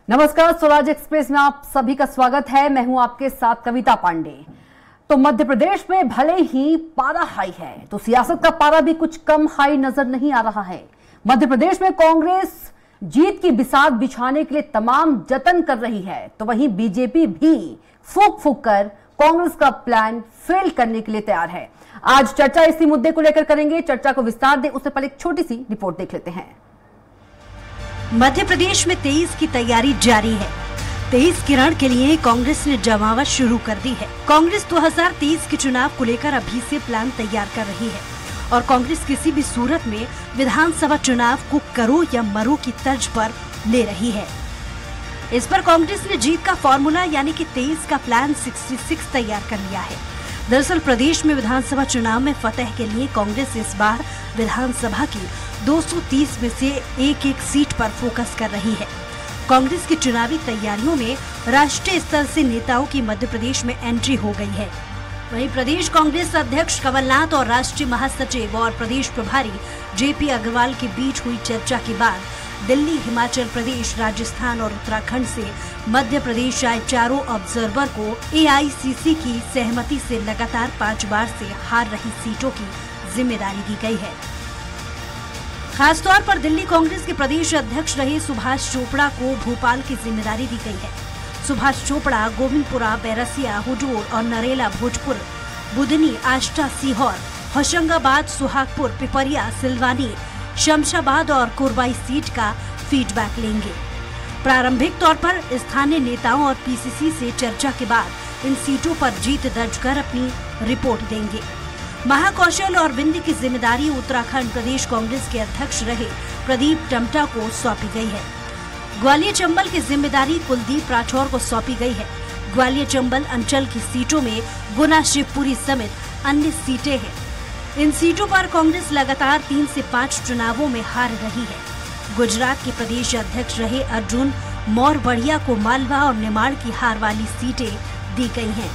नमस्कार, स्वराज एक्सप्रेस में आप सभी का स्वागत है। मैं हूं आपके साथ कविता पांडे। तो मध्य प्रदेश में भले ही पारा हाई है, तो सियासत का पारा भी कुछ कम हाई नजर नहीं आ रहा है। मध्य प्रदेश में कांग्रेस जीत की बिसात बिछाने के लिए तमाम जतन कर रही है, तो वहीं बीजेपी भी फूंक फूंक कर कांग्रेस का प्लान फेल करने के लिए तैयार है। आज चर्चा इसी मुद्दे को लेकर करेंगे। चर्चा को विस्तार दें उससे पहले एक छोटी सी रिपोर्ट देख लेते हैं। मध्य प्रदेश में 23 की तैयारी जारी है। 23 के रण के लिए कांग्रेस ने जमावट शुरू कर दी है। कांग्रेस 2023 के चुनाव को लेकर अभी से प्लान तैयार कर रही है और कांग्रेस किसी भी सूरत में विधानसभा चुनाव को करो या मरो की तर्ज पर ले रही है। इस पर कांग्रेस ने जीत का फॉर्मूला यानी कि 23 का प्लान 66 तैयार कर लिया है। दरअसल प्रदेश में विधानसभा चुनाव में फतह के लिए कांग्रेस इस बार विधानसभा की 230 में से एक सीट पर फोकस कर रही है। कांग्रेस की चुनावी तैयारियों में राष्ट्रीय स्तर से नेताओं की मध्य प्रदेश में एंट्री हो गई है। वहीं प्रदेश कांग्रेस अध्यक्ष कमलनाथ और राष्ट्रीय महासचिव और प्रदेश प्रभारी जेपी अग्रवाल के बीच हुई चर्चा के बाद दिल्ली, हिमाचल प्रदेश, राजस्थान और उत्तराखंड से मध्य प्रदेश आए चारों ऑब्जर्वर को एआईसीसी की सहमति से लगातार 5 बार से हार रही सीटों की जिम्मेदारी दी गई है। खासतौर पर दिल्ली कांग्रेस के प्रदेश अध्यक्ष रहे सुभाष चोपड़ा को भोपाल की जिम्मेदारी दी गई है। सुभाष चोपड़ा गोविंदपुरा, बैरसिया, हुजूर और नरेला भोजपुर, बुधनी, आष्टा, सीहोर, होशंगाबाद, सुहागपुर, पिपरिया, सिलवानी, शमशाबाद और कोरबाई सीट का फीडबैक लेंगे। प्रारंभिक तौर पर स्थानीय नेताओं और पीसीसी से चर्चा के बाद इन सीटों पर जीत दर्ज कर अपनी रिपोर्ट देंगे। महाकौशल और विंध्य की जिम्मेदारी उत्तराखंड प्रदेश कांग्रेस के अध्यक्ष रहे प्रदीप टम्टा को सौंपी गई है। ग्वालियर चंबल की जिम्मेदारी कुलदीप राठौर को सौंपी गई है। ग्वालियर चंबल अंचल की सीटों में गुना, शिवपुरी समेत अन्य सीटें हैं। इन सीटों पर कांग्रेस लगातार 3 से 5 चुनावों में हार रही है। गुजरात के प्रदेश अध्यक्ष रहे अर्जुन मोरबड़िया को मालवा और निमाड़ की हार वाली सीटें दी गई हैं।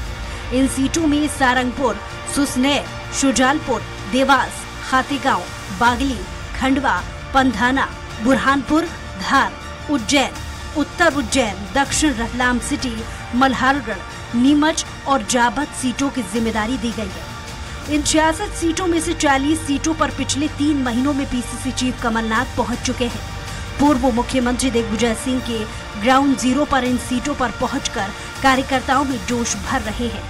इन सीटों में सारंगपुर, सुसनेर, शुजालपुर, देवास, खातेगांव, बागली, खंडवा, पंधाना, बुरहानपुर, धार, उज्जैन, उत्तर उज्जैन, दक्षिण रतलाम सिटी, मल्हारगढ़, नीमच और जाबत सीटों की जिम्मेदारी दी गई है। इन 66 सीटों में से 40 सीटों पर पिछले 3 महीनों में पीसीसी चीफ कमलनाथ पहुंच चुके हैं। पूर्व मुख्यमंत्री दिग्विजय सिंह के ग्राउंड जीरो पर इन सीटों पर पहुंचकर कार्यकर्ताओं में जोश भर रहे हैं।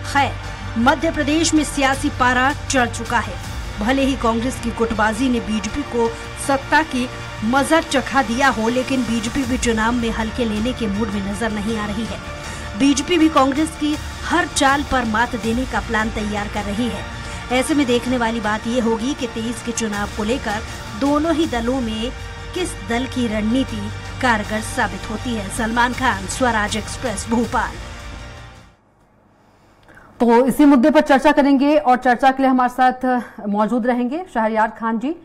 खैर, मध्य प्रदेश में सियासी पारा चढ़ चुका है। भले ही कांग्रेस की गुटबाजी ने बीजेपी को सत्ता की मजा चखा दिया हो, लेकिन बीजेपी भी चुनाव में हल्के लेने के मूड में नजर नहीं आ रही है। बीजेपी भी कांग्रेस की हर चाल पर मात देने का प्लान तैयार कर रही है। ऐसे में देखने वाली बात ये होगी कि 23 के चुनाव को लेकर दोनों ही दलों में किस दल की रणनीति कारगर साबित होती है। सलमान खान, स्वराज एक्सप्रेस, भोपाल। तो इसी मुद्दे पर चर्चा करेंगे और चर्चा के लिए हमारे साथ मौजूद रहेंगे शहरयार खान जी,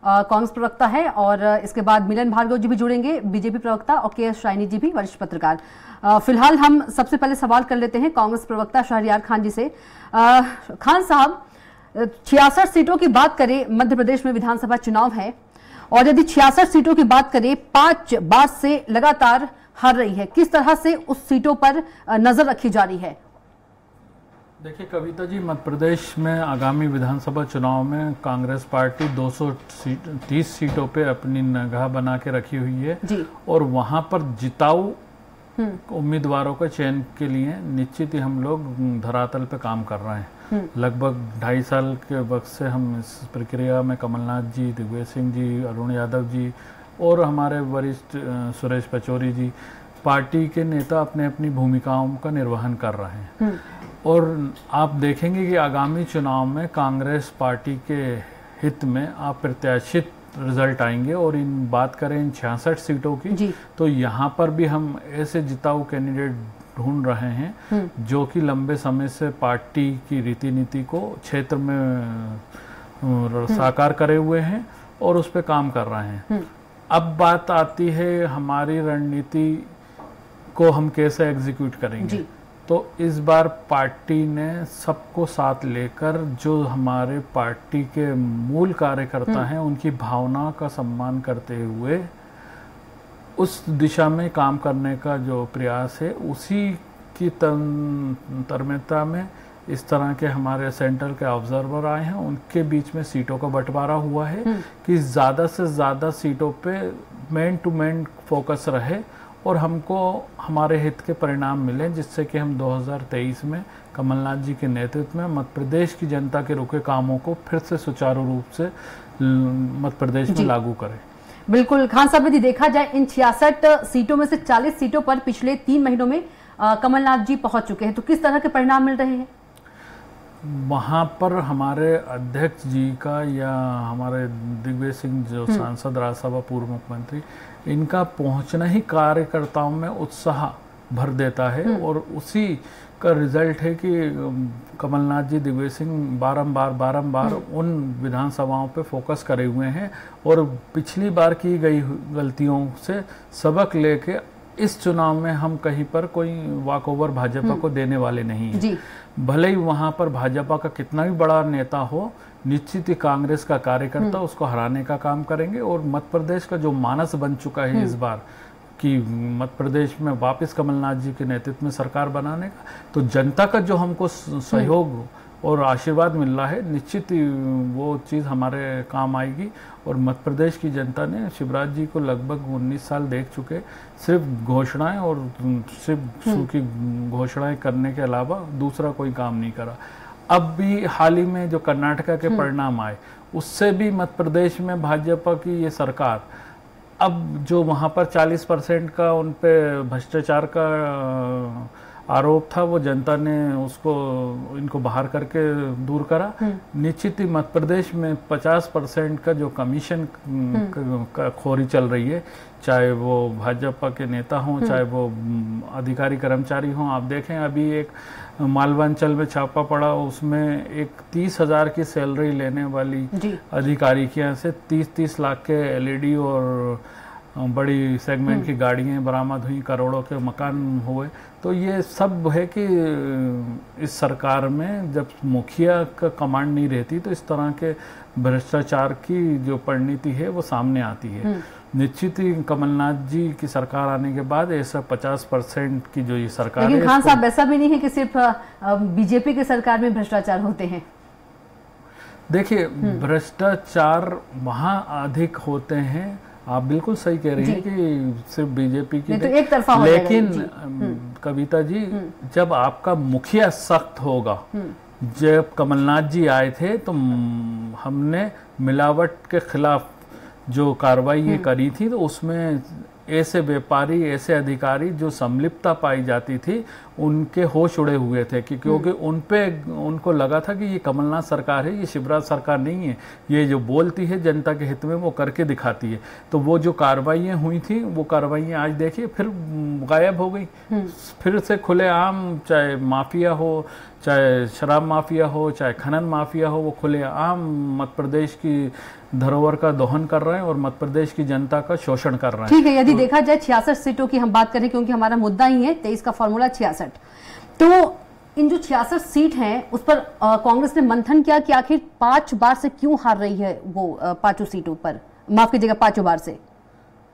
कांग्रेस प्रवक्ता है, और इसके बाद मिलन भार्गव जी भी जुड़ेंगे, बीजेपी प्रवक्ता, और के शाइनी जी भी वरिष्ठ पत्रकार। फिलहाल हम सबसे पहले सवाल कर लेते हैं कांग्रेस प्रवक्ता शहरयार खान जी से। खान साहब, 66 सीटों की बात करें, मध्य प्रदेश में विधानसभा चुनाव है और यदि 66 सीटों की बात करें, 5 बार से लगातार हार रही है, किस तरह से उस सीटों पर नजर रखी जा रही है? देखिए कविता जी, मध्य प्रदेश में आगामी विधानसभा चुनाव में कांग्रेस पार्टी 230 सीटों पे अपनी निगाह बना के रखी हुई है जी। और वहां पर जिताऊ उम्मीदवारों का चयन के लिए निश्चित ही हम लोग धरातल पे काम कर रहे हैं। लगभग 2.5 साल के वक्त से हम इस प्रक्रिया में कमलनाथ जी, दिग्विजय सिंह जी, अरुण यादव जी और हमारे वरिष्ठ सुरेश पचौरी जी, पार्टी के नेता अपने अपनी भूमिकाओं का निर्वहन कर रहे हैं। और आप देखेंगे कि आगामी चुनाव में कांग्रेस पार्टी के हित में आप प्रत्याशित रिजल्ट आएंगे। और इन बात करें इन 66 सीटों की, तो यहाँ पर भी हम ऐसे जिताऊ कैंडिडेट ढूंढ रहे हैं जो कि लंबे समय से पार्टी की रीति नीति को क्षेत्र में साकार करे हुए हैं और उस पर काम कर रहे हैं। अब बात आती है हमारी रणनीति को हम कैसे एग्जीक्यूट करेंगे। तो इस बार पार्टी ने सबको साथ लेकर जो हमारे पार्टी के मूल कार्यकर्ता हैं उनकी भावना का सम्मान करते हुए उस दिशा में काम करने का जो प्रयास है, उसी की तरमेता में इस तरह के हमारे सेंटर के ऑब्जर्वर आए हैं, उनके बीच में सीटों का बंटवारा हुआ है कि ज़्यादा से ज़्यादा सीटों पे मैन टू मैन फोकस रहे और हमको हमारे हित के परिणाम मिले, जिससे कि हम 2023 में कमलनाथ जी के नेतृत्व में मध्य प्रदेश की जनता के रुके कामों को फिर से सुचारू रूप से मध्य प्रदेश में लागू करें। बिल्कुल खान साहब, यदि देखा जाए इन 66 सीटों में से 40 सीटों पर पिछले 3 महीनों में कमलनाथ जी पहुंच चुके हैं, तो किस तरह के परिणाम मिल रहे हैं? वहाँ पर हमारे अध्यक्ष जी का या हमारे दिग्विजय सिंह जो सांसद राज्यसभा पूर्व मुख्यमंत्री, इनका पहुंचना ही कार्यकर्ताओं में उत्साह भर देता है और उसी का रिजल्ट है कि कमलनाथ जी, दिग्विजय सिंह बारंबार उन विधानसभाओं पे फोकस करे हुए हैं और पिछली बार की गई गलतियों से सबक लेके इस चुनाव में हम कहीं पर कोई वॉकओवर भाजपा को देने वाले नहीं हैं। भले ही वहां पर भाजपा का कितना भी बड़ा नेता हो, निश्चित ही कांग्रेस का कार्यकर्ता उसको हराने का काम करेंगे और मध्य प्रदेश का जो मानस बन चुका है इस बार कि मध्य प्रदेश में वापस कमलनाथ जी के नेतृत्व में सरकार बनाने का, तो जनता का जो हमको सहयोग और आशीर्वाद मिल रहा है, निश्चित ही वो चीज़ हमारे काम आएगी। और मध्य प्रदेश की जनता ने शिवराज जी को लगभग 19 साल देख चुके, सिर्फ घोषणाएं और सिर्फ सूखी घोषणाएं करने के अलावा दूसरा कोई काम नहीं करा। अब भी हाल ही में जो कर्नाटका के परिणाम आए, उससे भी मध्य प्रदेश में भाजपा की ये सरकार, अब जो वहाँ पर 40% का उन पे भ्रष्टाचार का आरोप था, वो जनता ने उसको इनको बाहर करके दूर करा। निश्चित ही मध्य प्रदेश में 50% का जो कमीशन का खोरी चल रही है, चाहे वो भाजपा के नेता हों, चाहे वो अधिकारी कर्मचारी हों। आप देखें अभी एक मालवांचल में छापा पड़ा, उसमें एक 30,000 की सैलरी लेने वाली अधिकारी के यहाँ से 30-30 लाख के LED और बड़ी सेगमेंट की गाड़ियाँ बरामद हुई, करोड़ों के मकान हुए। तो ये सब है कि इस सरकार में जब मुखिया का कमांड नहीं रहती तो इस तरह के भ्रष्टाचार की जो परिणति है वो सामने आती है। निश्चित ही कमलनाथ जी की सरकार आने के बाद ऐसा 50% की जो ये सरकार है। लेकिन खान साहब, ऐसा भी नहीं है कि सिर्फ बीजेपी की सरकार में भ्रष्टाचार होते हैं। देखिए, भ्रष्टाचार वहाँ अधिक होते हैं, आप बिल्कुल सही कह रही हैं कि सिर्फ बीजेपी की, तो एक तरफा हो जाएगा। लेकिन कविता जी, जब आपका मुखिया सख्त होगा, जब कमलनाथ जी आए थे तो हमने मिलावट के खिलाफ जो कार्रवाई करी थी, तो उसमें ऐसे व्यापारी, ऐसे अधिकारी जो संलिप्तता पाई जाती थी, उनके होश उड़े हुए थे कि क्योंकि उनको लगा था कि ये कमलनाथ सरकार है, ये शिवराज सरकार नहीं है, ये जो बोलती है जनता के हित में वो करके दिखाती है। तो वो जो कार्रवाइयाँ हुई थी, वो कार्रवाइयाँ आज देखिए फिर गायब हो गई। फिर से खुलेआम, चाहे माफिया हो, चाहे शराब माफिया हो, चाहे खनन माफिया हो, वो खुलेआम मध्य प्रदेश की धरोहर का दोहन कर रहे हैं और मध्य प्रदेश की जनता का शोषण कर रहे हैं। ठीक है, यदि देखा जाए 66 सीटों की हम बात करें, क्योंकि हमारा मुद्दा ही है 23 का फॉर्मूला 66, तो इन जो 66 सीट हैं उस पर कांग्रेस ने मंथन किया कि आखिर 5 बार से क्यों हार रही है वो 5 सीटों पर, माफ कीजिएगा 5 बार से।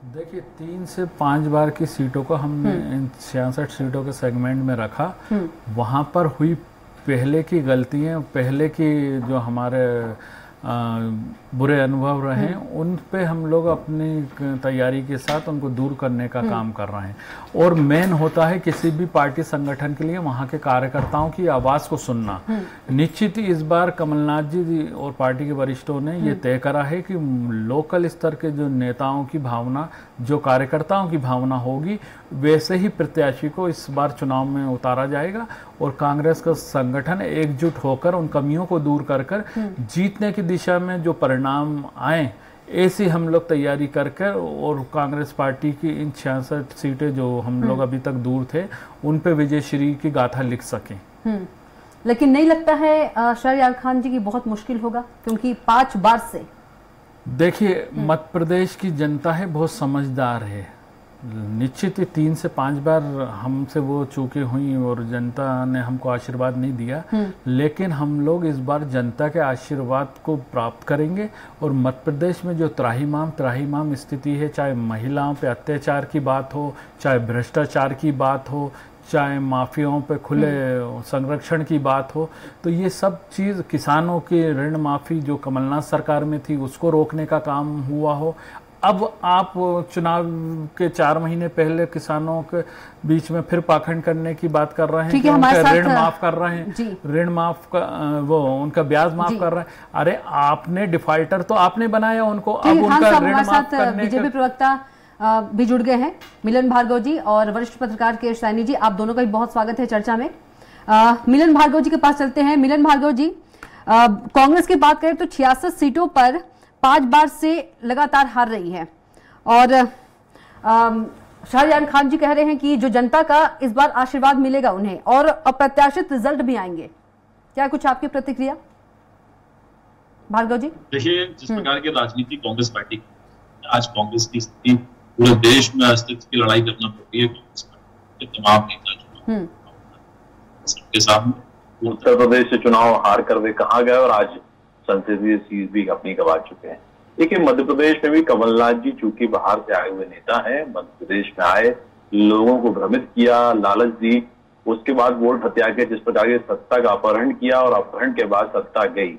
देखिए, 3 से 5 बार की सीटों को हमने इन 66 सीटों के सेगमेंट में रखा। वहां पर हुई पहले की गलतियां, पहले की जो हमारे बुरे अनुभव रहे, उन पे हम लोग अपनी तैयारी के साथ उनको दूर करने का काम कर रहे हैं। और मेन होता है किसी भी पार्टी संगठन के लिए वहाँ के कार्यकर्ताओं की आवाज़ को सुनना। निश्चित ही इस बार कमलनाथ जी और पार्टी के वरिष्ठों ने ये तय करा है कि लोकल स्तर के जो नेताओं की भावना, जो कार्यकर्ताओं की भावना होगी, वैसे ही प्रत्याशी को इस बार चुनाव में उतारा जाएगा और कांग्रेस का संगठन एकजुट होकर उन कमियों को दूर कर जीतने की दिशा में जो परिणाम आए, ऐसी हम लोग तैयारी करके और कांग्रेस पार्टी की इन 66 सीटें जो हम लोग अभी तक दूर थे, उन पे विजयश्री की गाथा लिख सकें। लेकिन नहीं लगता है शहरयार खान जी की बहुत मुश्किल होगा, क्योंकि 5 बार से देखिए, मध्य प्रदेश की जनता है बहुत समझदार है निश्चित ही 3 से 5 बार हमसे वो चूकें हुई और जनता ने हमको आशीर्वाद नहीं दिया, लेकिन हम लोग इस बार जनता के आशीर्वाद को प्राप्त करेंगे। और मध्य प्रदेश में जो त्राहिमाम स्थिति है, चाहे महिलाओं पे अत्याचार की बात हो, चाहे भ्रष्टाचार की बात हो, चाहे माफियाओं पे खुले संरक्षण की बात हो, तो ये सब चीज़, किसानों की ऋण माफ़ी जो कमलनाथ सरकार में थी उसको रोकने का काम हुआ हो। अब आप चुनाव के 4 महीने पहले किसानों के बीच में फिर पाखंड करने की बात कर रहे हैं कि उनका ऋण माफ कर रहे हैं, ऋण माफ का वो उनका ब्याज माफ कर रहे हैं। अरे आपने डिफॉल्टर तो आपने बनाया उनको, अब उनका ऋण माफ करने। बीजेपी प्रवक्ता भी जुड़ गए हैं, मिलन भार्गव जी और वरिष्ठ पत्रकार के सैनी जी, आप दोनों का भी बहुत स्वागत है चर्चा में। मिलन भार्गव जी के पास चलते हैं। मिलन भार्गव जी, कांग्रेस की बात करें तो 66 सीटों पर 5 बार से लगातार हार रही है और शहरयार खान जी कह रहे हैं कि जो जनता का इस बार आशीर्वाद मिलेगा उन्हें और अप्रत्याशित रिजल्ट भी आएंगे। क्या कुछ आपकी प्रतिक्रिया भार्गव जी? देखिए, जिस प्रकार की राजनीति कांग्रेस पार्टी, आज कांग्रेस की स्थिति पूरे देश में अस्तित्व की लड़ाई करना पड़ती है। कांग्रेस पार्टी के तमाम नेता सबके सामने उत्तर प्रदेश से चुनाव हार कर वे कहाँ गए और आज संसदीय सीट भी अपनी गंवा चुके हैं। देखिए, मध्य प्रदेश में भी कमलनाथ जी चूंकि बाहर से आए हुए नेता हैं, मध्य प्रदेश में आए, लोगों को भ्रमित किया, लालच दी, उसके बाद वोट हत्या के जिस प्रकार के सत्ता का अपहरण किया और अपहरण के बाद सत्ता गई,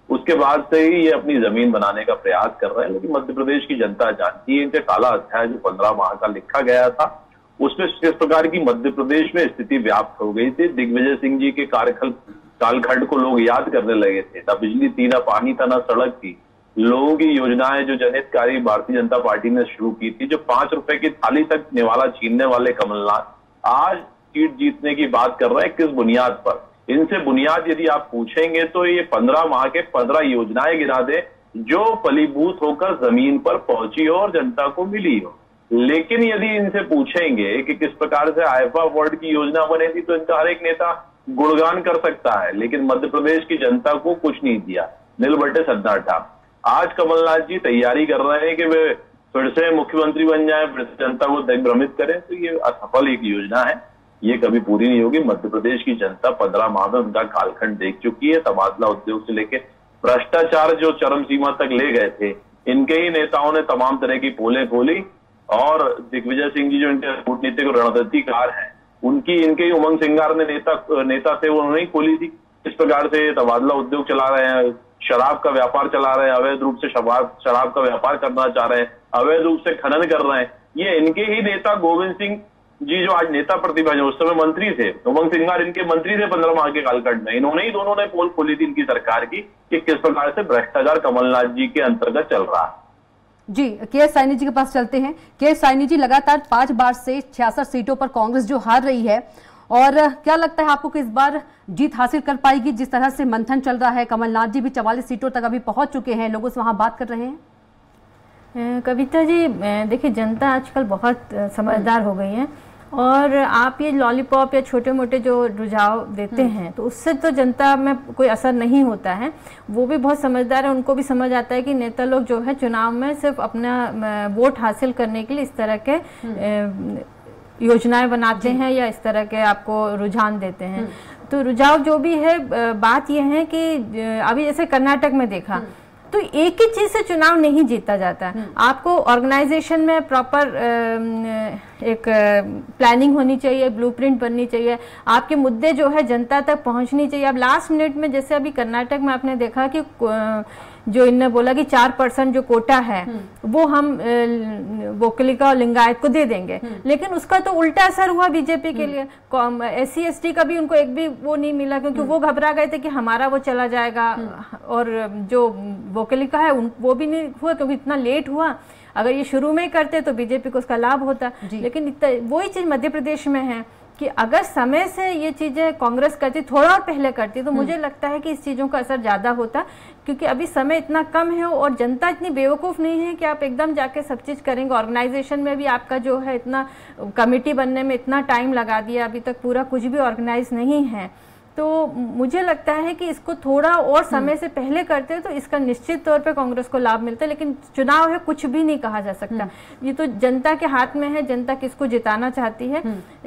उसके बाद से ही ये अपनी जमीन बनाने का प्रयास कर रहे हैं। लेकिन मध्य प्रदेश की जनता जानती है, इनके काला अध्याय जो 15 माह का लिखा गया था उसमें किस प्रकार की मध्य प्रदेश में स्थिति व्याप्त हो गई थी। दिग्विजय सिंह जी के कालखंड को लोग याद करने लगे थे। ना बिजली थी, ना पानी था, ना सड़क थी। लोगों की योजनाएं जो जनहितकारी भारतीय जनता पार्टी ने शुरू की थी, जो 5 रुपए की थाली तक निवाला छीनने वाले कमलनाथ आज सीट जीतने की बात कर रहे हैं। किस बुनियाद पर? इनसे बुनियाद यदि आप पूछेंगे तो ये 15 माह के 15 योजनाएं गिना दे जो फलीभूत होकर जमीन पर पहुंची हो और जनता को मिली हो। लेकिन यदि इनसे पूछेंगे कि किस प्रकार से आईफा वर्ल्ड की योजना बनी थी तो इनका हर एक नेता गुणगान कर सकता है, लेकिन मध्य प्रदेश की जनता को कुछ नहीं दिया, नील बटे सन्नाटा। आज कमलनाथ जी तैयारी कर रहे हैं कि वे फिर से मुख्यमंत्री बन जाए, फिर से जनता को दिग्भ्रमित करें, तो ये असफल एक योजना है, ये कभी पूरी नहीं होगी। मध्य प्रदेश की जनता 15 माह में उनका कालखंड देख चुकी है। तबादला उद्योग से लेकर भ्रष्टाचार जो चरम सीमा तक ले गए थे, इनके ही नेताओं ने तमाम तरह की पोलें खोली और दिग्विजय सिंह जी जो इनके कूटनीतिक रणनीतिकार हैं, उनकी इनके ही उमंग सिंगार ने नेता थे, वो उन्होंने खोली थी। इस प्रकार से तबादला उद्योग चला रहे हैं, शराब का व्यापार चला रहे हैं, अवैध रूप से शराब का व्यापार करना चाह रहे हैं, अवैध रूप से खनन कर रहे हैं। ये इनके ही नेता गोविंद सिंह जी जो आज नेता प्रतिभा है, उस समय मंत्री थे, उमंग सिंगार इनके मंत्री थे 15 माह के कालखंड में। इन्होंने ही दोनों ने पोल खोली थी इनकी सरकार की कि किस प्रकार से भ्रष्टाचार कमलनाथ जी के अंतर्गत चल रहा है। जी, के साइनी जी के पास चलते हैं। के साइनी जी, लगातार 5 बार से 66 सीटों पर कांग्रेस जो हार रही है, और क्या लगता है आपको कि इस बार जीत हासिल कर पाएगी? जिस तरह से मंथन चल रहा है, कमलनाथ जी भी 44 सीटों तक अभी पहुंच चुके हैं, लोगों से वहां बात कर रहे हैं। कविता जी, देखिए, जनता आजकल बहुत समझदार हो गई है और आप ये लॉलीपॉप या छोटे मोटे जो रुझाव देते हैं तो उससे तो जनता में कोई असर नहीं होता है। वो भी बहुत समझदार है, उनको भी समझ आता है कि नेता लोग जो है चुनाव में सिर्फ अपना वोट हासिल करने के लिए इस तरह के योजनाएं बनाते हैं या इस तरह के आपको रुझान देते हैं। तो रुझाव जो भी है, बात यह है कि अभी जैसे कर्नाटक में देखा तो एक ही चीज से चुनाव नहीं जीता जाता। आपको ऑर्गेनाइजेशन में प्रॉपर एक प्लानिंग होनी चाहिए, ब्लूप्रिंट बननी चाहिए, आपके मुद्दे जो है जनता तक पहुंचनी चाहिए। अब लास्ट मिनट में जैसे अभी कर्नाटक में आपने देखा कि जो इनने बोला कि 4% जो कोटा है वो हम वोकलिका और लिंगायत को दे देंगे, लेकिन उसका तो उल्टा असर हुआ बीजेपी के लिए। SC ST का भी उनको एक भी वो नहीं मिला, क्योंकि वो घबरा गए थे कि हमारा वो चला जाएगा, और जो वोकलिका है वो भी नहीं हुआ क्योंकि इतना लेट हुआ। अगर ये शुरू में ही करते तो बीजेपी को उसका लाभ होता, लेकिन वही चीज मध्य प्रदेश में है कि अगर समय से ये चीजें कांग्रेस करती, थोड़ा और पहले करती, तो मुझे लगता है कि इस चीजों का असर ज्यादा होता, क्योंकि अभी समय इतना कम है और जनता इतनी बेवकूफ नहीं है कि आप एकदम जाके सब चीज करेंगे। ऑर्गेनाइजेशन में भी आपका जो है इतना कमेटी बनने में इतना टाइम लगा दिया, अभी तक पूरा कुछ भी ऑर्गेनाइज नहीं है। तो मुझे लगता है कि इसको थोड़ा और समय से पहले करते तो इसका निश्चित तौर पे कांग्रेस को लाभ मिलता है। लेकिन चुनाव है, कुछ भी नहीं कहा जा सकता, ये तो जनता के हाथ में है, जनता किसको जिताना चाहती है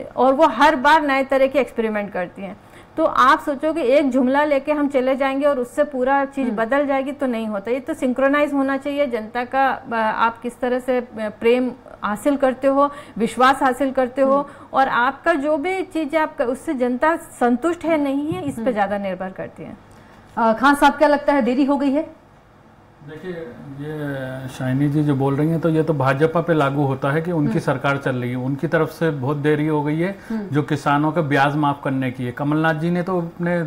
और वो हर बार नए तरह के एक्सपेरिमेंट करती है। तो आप सोचो कि एक जुमला लेके हम चले जाएंगे और उससे पूरा चीज बदल जाएगी, तो नहीं होता। ये तो सिंक्रोनाइज होना चाहिए। जनता का आप किस तरह से प्रेम हासिल करते हो, विश्वास हासिल करते हो, और आपका जो भी चीज आपका उससे जनता संतुष्ट है नहीं है, इस पे ज्यादा निर्भर करती है। खान साहब, क्या लगता है देरी हो गई है? देखिए, ये शाइनी जी जो बोल रही हैं तो ये तो भाजपा पे लागू होता है कि उनकी सरकार चल रही है, उनकी तरफ से बहुत देरी हो गई है जो किसानों का ब्याज माफ करने की है। कमलनाथ जी ने तो अपने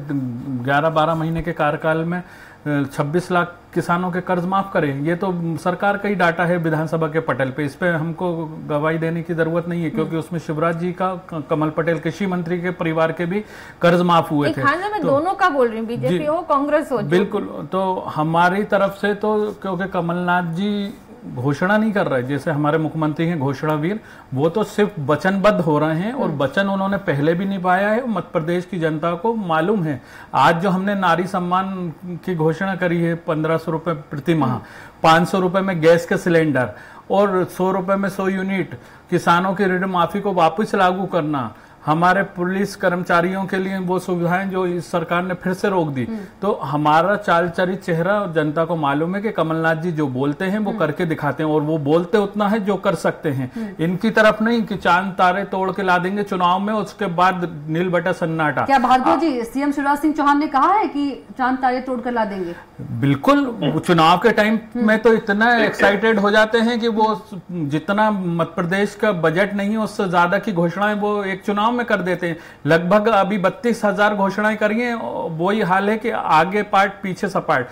11-12 महीने के कार्यकाल में 26 लाख किसानों के कर्ज माफ करे। ये तो सरकार का ही डाटा है विधानसभा के पटल पे, इस पे हमको गवाही देने की जरूरत नहीं है, क्योंकि उसमें शिवराज जी का, कमल पटेल कृषि मंत्री के परिवार के भी कर्ज माफ हुए थे। मैं दोनों का बोल रही हूँ, बीजेपी हो कांग्रेस हो। बिल्कुल, तो हमारी तरफ से तो क्योंकि कमलनाथ जी घोषणा नहीं कर रहे, जैसे हमारे मुख्यमंत्री हैं घोषणावीर, वो तो सिर्फ वचनबद्ध हो रहे हैं और वचन उन्होंने पहले भी निभाया है। मध्य प्रदेश की जनता को मालूम है। आज जो हमने नारी सम्मान की घोषणा करी है 1500 रुपए प्रति माह, 500 रुपए में गैस के सिलेंडर और 100 रुपए में 100 यूनिट, किसानों की ऋण माफी को वापस लागू करना, हमारे पुलिस कर्मचारियों के लिए वो सुविधाएं जो इस सरकार ने फिर से रोक दी। तो हमारा चाल चरित चेहरा जनता को मालूम है कि कमलनाथ जी जो बोलते हैं वो करके दिखाते हैं, और वो बोलते उतना है जो कर सकते हैं। इनकी तरफ नहीं कि चांद तारे तोड़ के ला देंगे चुनाव में, उसके बाद नील बटा सन्नाटा। क्या भार्गव जी, सीएम शिवराज सिंह चौहान ने कहा है कि चांद तारे तोड़ कर ला देंगे? बिल्कुल, चुनाव के टाइम में तो इतना एक्साइटेड हो जाते हैं कि वो जितना मध्य प्रदेश का बजट नहीं है उससे ज्यादा की घोषणाएं वो एक चुनाव में कर देते हैं। लगभग अभी 32,000 घोषणाएं करी हैं, वही हाल है कि आगे पार्ट पीछे सपाट।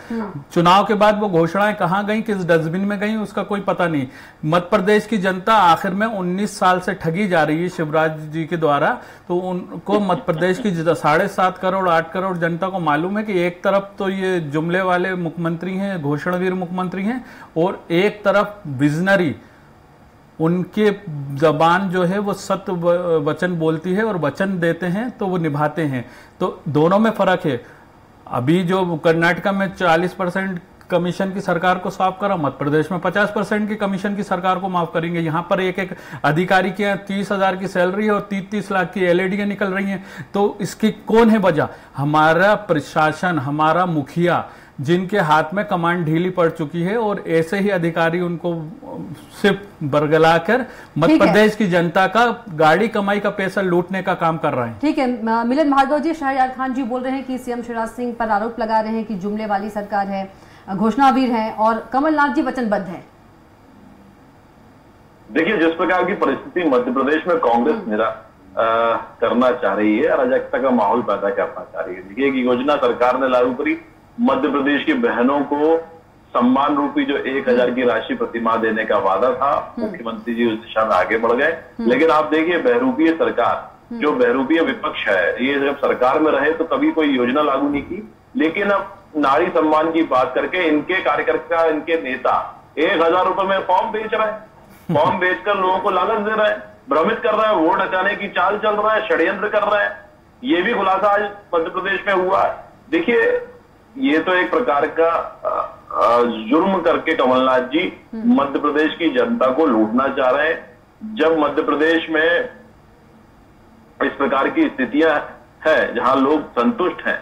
चुनाव के बाद वो घोषणाएं कहां गई, किस डस्टबिन में गई, उसका कोई पता नहीं। मध्य प्रदेश की जनता आखिर में 19 साल से ठगी जा रही है शिवराज जी के द्वारा। तो उनको मध्य प्रदेश की 7.5 करोड़ 8 करोड़ जनता को मालूम है कि एक तरफ तो ये जुमले वाले मुख्यमंत्री हैं, घोषणावीर मुख्यमंत्री हैं, और एक तरफ विजनरी, उनके जबान जो है वो सत्य वचन बोलती है और वचन देते हैं तो वो निभाते हैं। तो दोनों में फर्क है। अभी जो कर्नाटक में 40% कमीशन की सरकार को साफ करा, मध्य प्रदेश में 50% की कमीशन की सरकार को माफ करेंगे। यहाँ पर एक अधिकारी के 30,000 की सैलरी है और 30-30 लाख की एलईडी निकल रही हैं। तो इसकी कौन है वजह? हमारा प्रशासन, हमारा मुखिया, जिनके हाथ में कमांड ढीली पड़ चुकी है, और ऐसे ही अधिकारी उनको सिर्फ बरगलाकर मध्य प्रदेश की जनता का गाड़ी कमाई का पैसा लूटने का काम कर रहे हैं। ठीक है, मिलन भार्गव जी, शहरयार खान जी बोल रहे हैं कि सीएम शिवराज सिंह पर आरोप लगा रहे हैं कि जुमले वाली सरकार है, घोषणावीर है, और कमलनाथ जी वचनबद्ध है। देखिए, जिस प्रकार की परिस्थिति मध्य प्रदेश में कांग्रेस करना चाह रही है, अराजकता का माहौल पैदा करना चाह रही है। देखिए, एक योजना सरकार ने लागू करी, मध्य प्रदेश की बहनों को सम्मान रूपी जो 1,000 की राशि प्रतिमाह देने का वादा था, मुख्यमंत्री जी उस दिशा में आगे बढ़ गए। लेकिन आप देखिए, बहरूपीय सरकार, जो बहरूपीय विपक्ष है, ये जब सरकार में रहे तो कभी कोई योजना लागू नहीं की, लेकिन अब नारी सम्मान की बात करके इनके कार्यकर्ता, इनके नेता 1,000 रुपए में फॉर्म बेच रहे हैं, फॉर्म बेचकर लोगों को लालच दे रहे हैं, भ्रमित कर रहे हैं, वोट हटाने की चाल चल रहा है, षड्यंत्र कर रहे हैं। ये भी खुलासा आज मध्य प्रदेश में हुआ है। देखिए, ये तो एक प्रकार का जुर्म करके कमलनाथ जी मध्य प्रदेश की जनता को लूटना चाह रहे हैं। जब मध्य प्रदेश में इस प्रकार की स्थितियां हैं जहां लोग संतुष्ट हैं,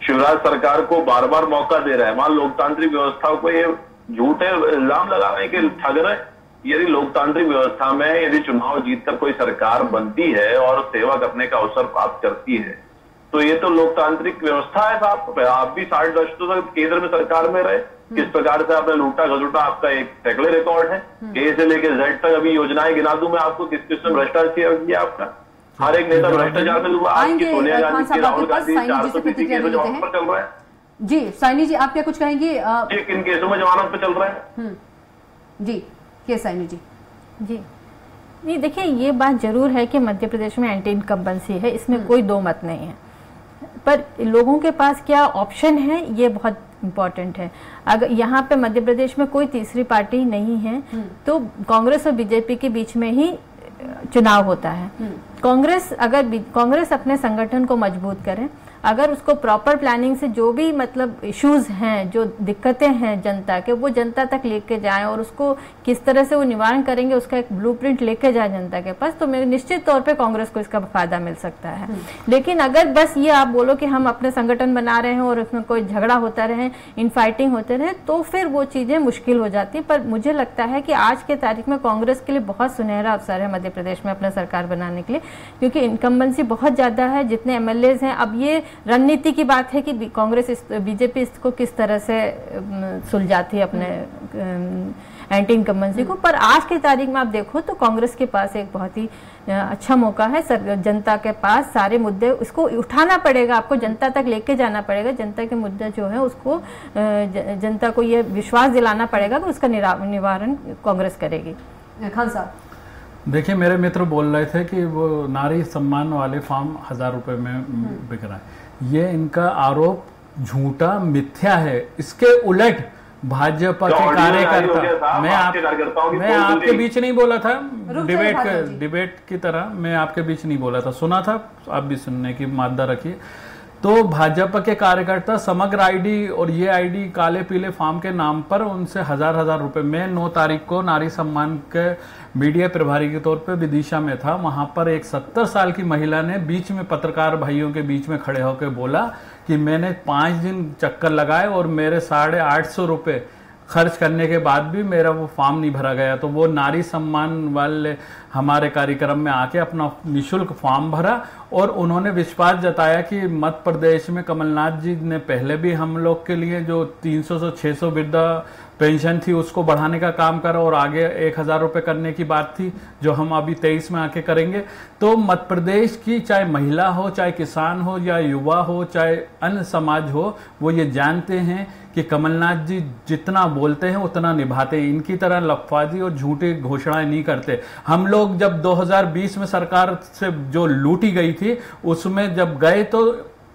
शिवराज सरकार को बार बार मौका दे रहा है, वहां लोकतांत्रिक व्यवस्था को ये झूठे इल्जाम लगा रहे हैं कि ठग रहे। यदि लोकतांत्रिक व्यवस्था में यदि चुनाव जीतकर कोई सरकार बनती है और सेवा करने का अवसर प्राप्त करती है, तो ये तो लोकतांत्रिक व्यवस्था है साहब। आप भी 60 दशकों तक केंद्र में सरकार में रहे, किस प्रकार से आपने लूटा खसुटा, आपका एक सैकड़े रिकॉर्ड है। ए से लेकर जेड तक अभी योजनाएं गिना दूं मैं आपको, किस किस में भ्रष्टाचार किया आपका। हर एक नेता भ्रष्टाचार में डूबा। आपकी सोनिया गांधी की, राहुल गांधी 420 केस जमानत पर चल रहा है। जी साइनी जी, आप क्या कुछ कहेंगे? किन केसों में जमानत पर चल रहा है? जी के साइनी जी। जी नहीं, देखिए, ये बात जरूर है कि मध्य प्रदेश में एंटी इनकम्बेंसी है, इसमें कोई दो मत नहीं है, पर लोगों के पास क्या ऑप्शन है ये बहुत इम्पोर्टेंट है। अगर यहाँ पे मध्य प्रदेश में कोई तीसरी पार्टी नहीं है तो कांग्रेस और बीजेपी के बीच में ही चुनाव होता है। कांग्रेस अपने संगठन को मजबूत करे, अगर उसको प्रॉपर प्लानिंग से जो भी मतलब इश्यूज हैं, जो दिक्कतें हैं जनता के, वो जनता तक लेके जाएं और उसको किस तरह से वो निवारण करेंगे उसका एक ब्लूप्रिंट लेके जाए जनता के पास, तो निश्चित तौर पे कांग्रेस को इसका फायदा मिल सकता है। लेकिन अगर बस ये आप बोलो कि हम अपने संगठन बना रहे हैं और उसमें कोई झगड़ा होता रहे, इनफाइटिंग होते रहे, तो फिर वो चीजें मुश्किल हो जाती। पर मुझे लगता है कि आज के तारीख में कांग्रेस के लिए बहुत सुनहरा अवसर है मध्य प्रदेश में अपना सरकार बनाने के लिए, क्योंकि इनकम्बेंसी बहुत ज्यादा है, जितने एमएलए हैं। अब ये रणनीति की बात है कि कांग्रेस बीजेपी इसको किस तरह से सुलझाती है अपने एंटी इनकम्बेंसी को। पर आज की तारीख में आप देखो तो कांग्रेस के पास एक बहुत ही अच्छा मौका है, जनता के पास सारे मुद्दे उसको उठाना पड़ेगा, आपको जनता तक लेके जाना पड़ेगा, जनता के मुद्दे जो है उसको जनता को ये विश्वास दिलाना पड़ेगा कि उसका निवारण कांग्रेस करेगी। खान साहब, देखिए मेरे मित्र बोल रहे थे कि वो नारी सम्मान वाले फॉर्म 1000 रुपए में बिक रहा है। ये इनका आरोप झूठा मिथ्या है। इसके उलट भाजपा के कार्यकर्ता, मैं आपके बीच नहीं बोला था, डिबेट की तरह मैं आपके बीच नहीं बोला था, सुना था, आप भी सुनने की मादा रखिए। तो भाजपा के कार्यकर्ता समग्र आईडी और ये आईडी काले पीले फॉर्म के नाम पर उनसे 1000 रुपए में 9 तारीख को नारी सम्मान के मीडिया प्रभारी के तौर पे विदिशा में था। वहां पर एक 70 साल की महिला ने बीच में पत्रकार भाइयों के बीच में खड़े होकर बोला कि मैंने 5 दिन चक्कर लगाए और मेरे 850 रुपए खर्च करने के बाद भी मेरा वो फॉर्म नहीं भरा गया। तो वो नारी सम्मान वाले हमारे कार्यक्रम में आके अपना निःशुल्क फॉर्म भरा और उन्होंने विश्वास जताया कि मध्य प्रदेश में कमलनाथ जी ने पहले भी हम लोग के लिए जो 300 से 600 वृद्धा पेंशन थी उसको बढ़ाने का काम करा और आगे 1000 रुपए करने की बात थी जो हम अभी 23 में आके करेंगे। तो मध्य प्रदेश की चाहे महिला हो, चाहे किसान हो या युवा हो, चाहे अन्य समाज हो, वो ये जानते हैं कि कमलनाथ जी जितना बोलते हैं उतना निभाते हैं। इनकी तरह लफाजी और झूठी घोषणाएं नहीं करते। हम लोग जब 2020 में सरकार से जो लूटी गई थी उसमें जब गए तो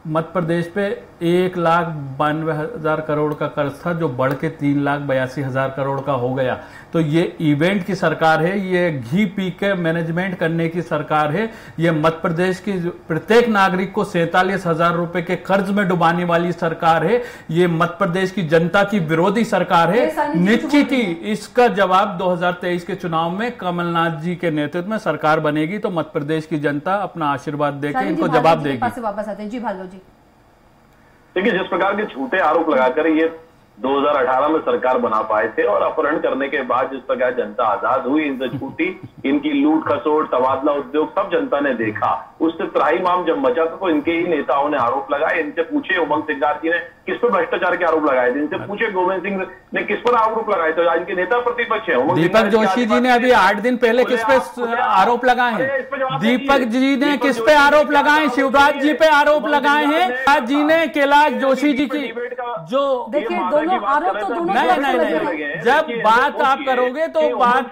मध्य प्रदेश पे 1,92,000 करोड़ का कर्ज था जो बढ़ के 3,82,000 करोड़ का हो गया। तो ये इवेंट की सरकार है, ये घी पी के मैनेजमेंट करने की सरकार है। ये मध्य प्रदेश की प्रत्येक नागरिक को 47,000 रुपए के कर्ज में डुबाने वाली सरकार है। ये मध्य प्रदेश की जनता की विरोधी सरकार है। निश्चित ही इसका जवाब 2023 के चुनाव में कमलनाथ जी के नेतृत्व में सरकार बनेगी तो मध्य प्रदेश की जनता अपना आशीर्वाद देकर इनको जवाब देगी। वापस आते हैं जी भार्गव जी। देखिए, जिस प्रकार के झूठे आरोप लगाकर ये 2018 में सरकार बना पाए थे और अपहरण करने के बाद जिस प्रकार जनता आजाद हुई, इनसे छूटी, इनकी लूट खसोट तबादला उद्योग सब जनता ने देखा। उससे त्राहिमाम जब मचा तो इनके ही नेताओं ने आरोप लगाए। इनसे पूछे उमंग सिंगार जी ने किस पर भ्रष्टाचार के आरोप लगाए थे, इनसे पूछे गोविंद सिंह ने किस पर आरोप लगाए थे। आज इनके नेता प्रतिपक्ष है। दीपक जोशी जी ने अभी 8 दिन पहले किस पे आरोप लगाए हैं? दीपक जी ने किस पे आरोप लगाए? शिवराज जी पे आरोप लगाए हैं। आज जी ने कैलाश जोशी जी की जो देखिए दोनों आरोप तो दोनों नहीं, जब बात आप करोगे तो बात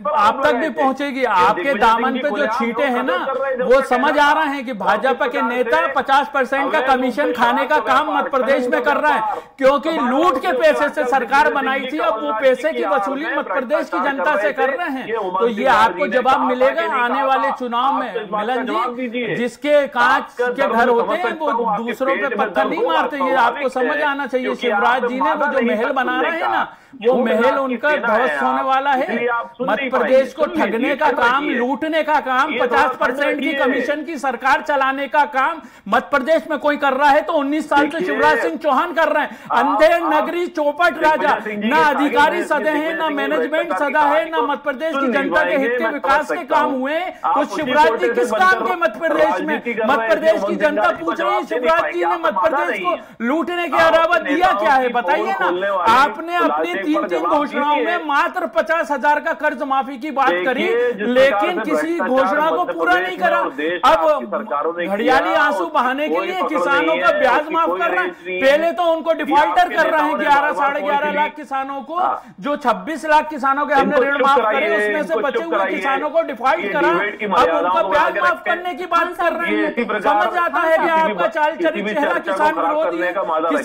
आप तक भी पहुंचेगी। आपके दामन पे जो छींटे हैं ना वो समझ आ रहा है कि भाजपा के नेता 50% का कमीशन खाने का काम मध्य प्रदेश में कर रहा है, क्योंकि लूट के पैसे से सरकार बनाई थी। अब वो पैसे की वसूली मध्य प्रदेश की जनता से कर रहे हैं। तो ये आपको जवाब मिलेगा आने वाले चुनाव में। मिलन जी, जिसके कांच के घर होते हैं वो दूसरों पे पत्थर नहीं मारते, ये आपको समझ आना चाहिए। शिवराज जी ने वो जो महल बना रहे हैं ना, वो महल उनका ध्वस्त होने वाला है। मध्य प्रदेश को ठगने का काम, लूटने का काम, 50% की कमीशन की सरकार चलाने का काम मध्य प्रदेश में कोई कर रहा है तो 19 साल से शिवराज सिंह चौहान कर रहे हैं। अंधेर नगरी चौपट राजा, ना अधिकारी सदे हैं, ना मैनेजमेंट सदा है, ना मध्य प्रदेश की जनता के हित के विकास के काम हुए। तो शिवराज जी किस काम के मध्य प्रदेश में? मध्य प्रदेश की जनता पूछ रही है शिवराज जी ने मध्य प्रदेश को लूटने के अलावा दिया क्या है, बताइए ना। आपने अपनी 3 घोषणाओं में मात्र 50,000 का कर्ज माफी की बात करी, लेकिन किसी घोषणा को पूरा नहीं करा। अब घड़ियाली आंसू बहाने के लिए किसानों का ब्याज माफ कर रहे हैं। पहले तो उनको डिफॉल्टर कर रहे हैं 11 साढ़े 11 लाख किसानों को, जो 26 लाख किसानों के हमने ऋण माफ करे उसमें से बचे हुए किसानों को डिफॉल्ट करा। अब उनका ब्याज माफ करने की बात कर रहे हैं। समझ आता है कि आपका चाल चरित्र चेहरा किसान विरोधी है।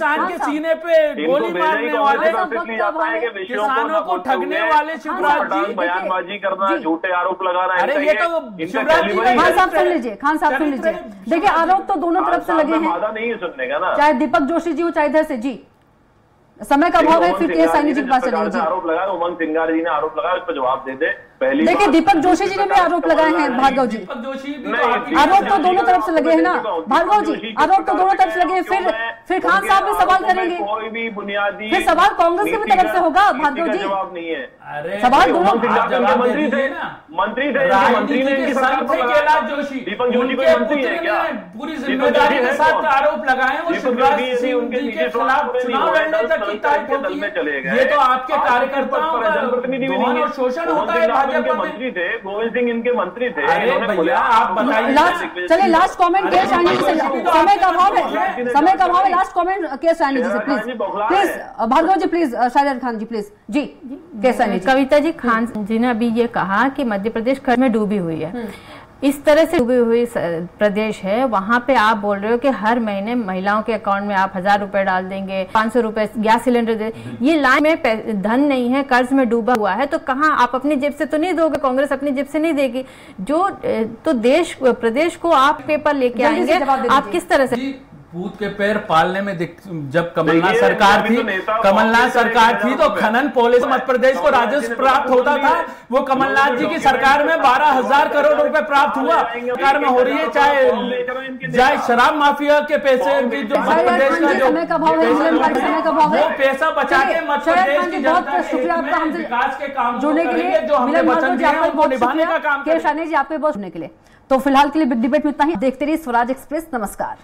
किसान के सीने पे गोली मारने वाले, किसानों को ठगने वाले शिवराज जी, बयानबाजी करना, झूठे आरोप लगाना, अरे ये तो शिवराज जी खान साहब सुन लीजिए, खान साहब सुन लीजिए। देखिए आरोप तो दोनों तरफ से लगे हैं, वादा नहीं है सुनने का ना, चाहे दीपक जोशी जी हो चाहे इधर से जी। समय का अभाव है, फिर के सैनी जी के पास चलेंगे जी। आरोप लगाया, उमंग सिंगार जी ने आरोप लगाया, उस पर जवाब दे दे। पहली देखिए दीपक जोशी जी ने भी आरोप लगाए हैं भार्गव जी, आरोप तो दोनों तरफ से लगे हैं ना भार्गव जी, आरोप तो दोनों तरफ से लगे हैं। फिर खान साहब भी सवाल करेंगे, कोई भी बुनियादी फिर सवाल कांग्रेस की भी तरफ से होगा भार्गव जी, जवाब नहीं है। सवाल दोनों मंत्री थे, मंत्री थे, मंत्री ने कैलाश जोशी, दीपक जोशी कोई मंत्री है क्या? पूरी जिम्मेदारी के साथ आरोप लगाए और शिवराज सिंह जी के खिलाफ चुनाव लड़ने तक की तारीफ होती है। ये तो आपके कार्यकर्ताओं का दोहन और शोषण होता है भाजपा में। मंत्री थे, गोविंद सिंह इनके मंत्री थे। अरे भैया आप बताइए, चलिए लास्ट कमेंट के सैनी जी से, समय का अभाव है, समय का अभाव है, लास्ट कमेंट के सैनी जी से please Bhargav ji, please Shahriyar Khan ji please ji K Saini जी। कविता जी, खान जी ने अभी ये कहा कि मध्य प्रदेश कर्ज में डूबी हुई है, इस तरह से डूबी हुई प्रदेश है, वहां पे आप बोल रहे हो कि हर महीने महिलाओं के अकाउंट में आप 1000 रुपए डाल देंगे, 500 रुपए गैस सिलेंडर दे, ये लाइन में धन नहीं है, कर्ज में डूबा हुआ है, तो कहाँ आप अपनी जेब से तो नहीं दोगे, कांग्रेस अपनी जेब से नहीं देगी, जो तो देश प्रदेश को आप पेपर लेके आएंगे, आप किस तरह से पूत के पैर पालने में जब कमलनाथ सरकार थी, कमलनाथ सरकार थी तो खनन पॉलिसी मध्य प्रदेश को राजस्व प्राप्त होता था, वो कमलनाथ जी की सरकार में 12,000 करोड़ रुपए प्राप्त हुआ, सरकार में हो रही है, चाहे शराब माफिया के पैसे की जो मध्य प्रदेश का जो वो पैसा बचा के मध्य प्रदेश की जनता के विकास के काम जुड़ने के लिए जो हमने वचन दिया है उनको निभाने का काम के सैनी जी आपके बहुत सुनने के लिए। तो फिलहाल के लिए बिग डिबेट में इतना ही, देखते रहिए स्वराज एक्सप्रेस, नमस्कार।